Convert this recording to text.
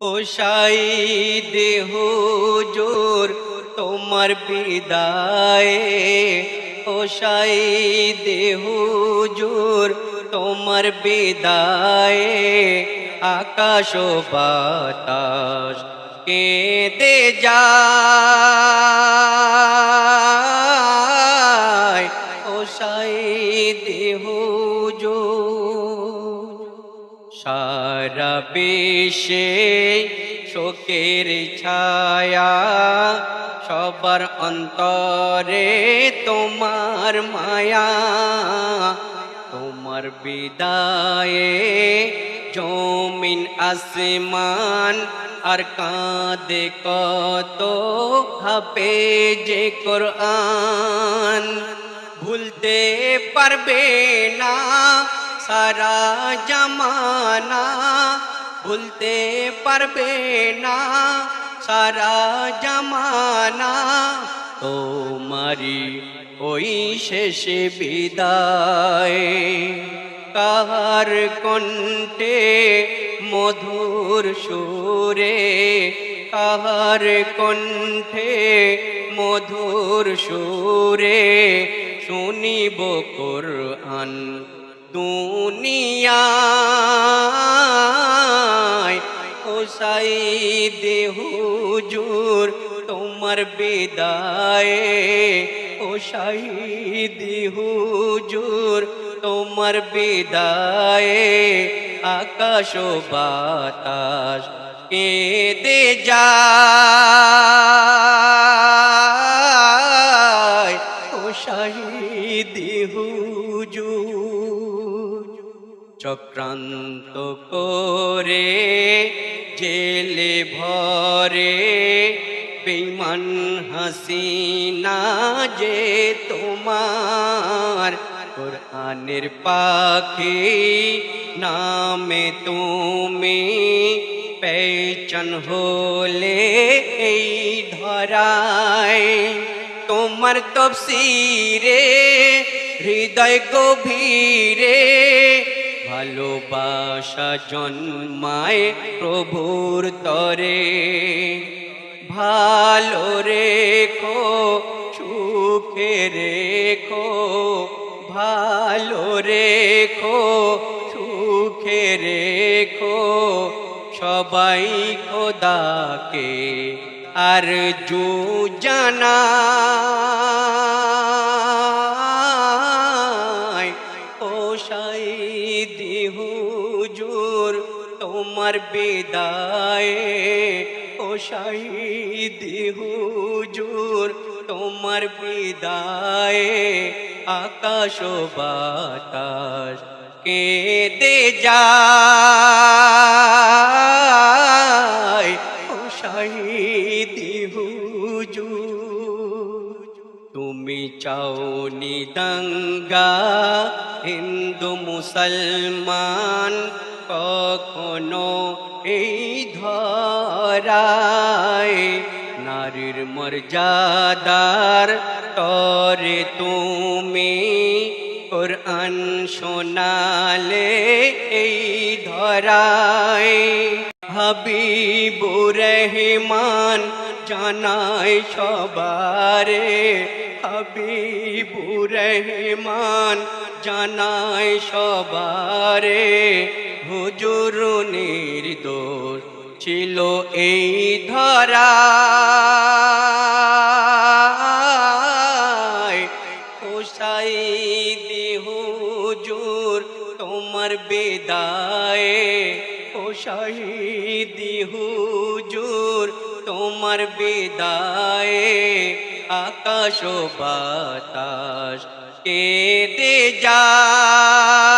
ও শাহিদ হুজুর তোমার বিদায়ে, ও শাহিদ হুজুর তোমার বিদায়ে, আকাশ ও বাতাস কেঁদে যায়। ও শাহিদ হুজুর সারা বিশ্বে শোকের ছায়া, সবার অন্তরে তোমার মায়া। তোমার বিদায়ে জমিন আসমান আর কাঁদে কত হাফেজে কোরআন। ভুলতে পারবে না সারা জামানা, ভুলতে পারবে না সারা জামানা। তোমারি ওই শেষে বিদায়, কাহার কণ্ঠে মধুর সুরে, কাহার কণ্ঠে মধুর সুরে শুনিব কোরআন দুনিয়ায়। ও শাহিদ হুজুর তোমার বিদায়ে, ও শাহিদ হুজুর তোমার বিদায়ে, আকাশ ও বাতাস কেঁদে যায়। ও শাহিদ হুজুর চক্রান্ত করে জেলে ভরে বেঈমান হাসিনা যে তোমার কোরআনের পাখি নামে তুমি পেহচান হলে এই ধরায়। তোমার তফসিরে হৃদয় গভীরে ভালোবাসা জন্মায় প্রভুর তরে। ভালো রেখো সুখে রেখো, ভালো রেখো সুখে রেখো, সবাই খোদাকে আরজু জানায়। ও শাহিদ হুজুর তোমার বিদায়ে, ও শাহিদ হুজুর তোমার বিদায়ে, আকাশ ও বাতাস কেঁদে যায়। ও শাহিদ হুজুর তুমি চাওনি দাঙ্গা হিন্দু মুসলমান কখনো এই ধরায়। নারীর মর্যাদার তরে তুমি কোরআন শোনালে এই ধরায়। হাবিবুর রহমান জানাই সবারে, হাবিবুর রহমান জানাই সবারে, হুজুর নির্দোষ ছিল এই ধরায়। ও শাহিদ হুজুর তোমার বিদায়ে, ও শাহিদ হুজুর তোমার বিদায়ে, আকাশ ও বাতাস কেঁদে যায়।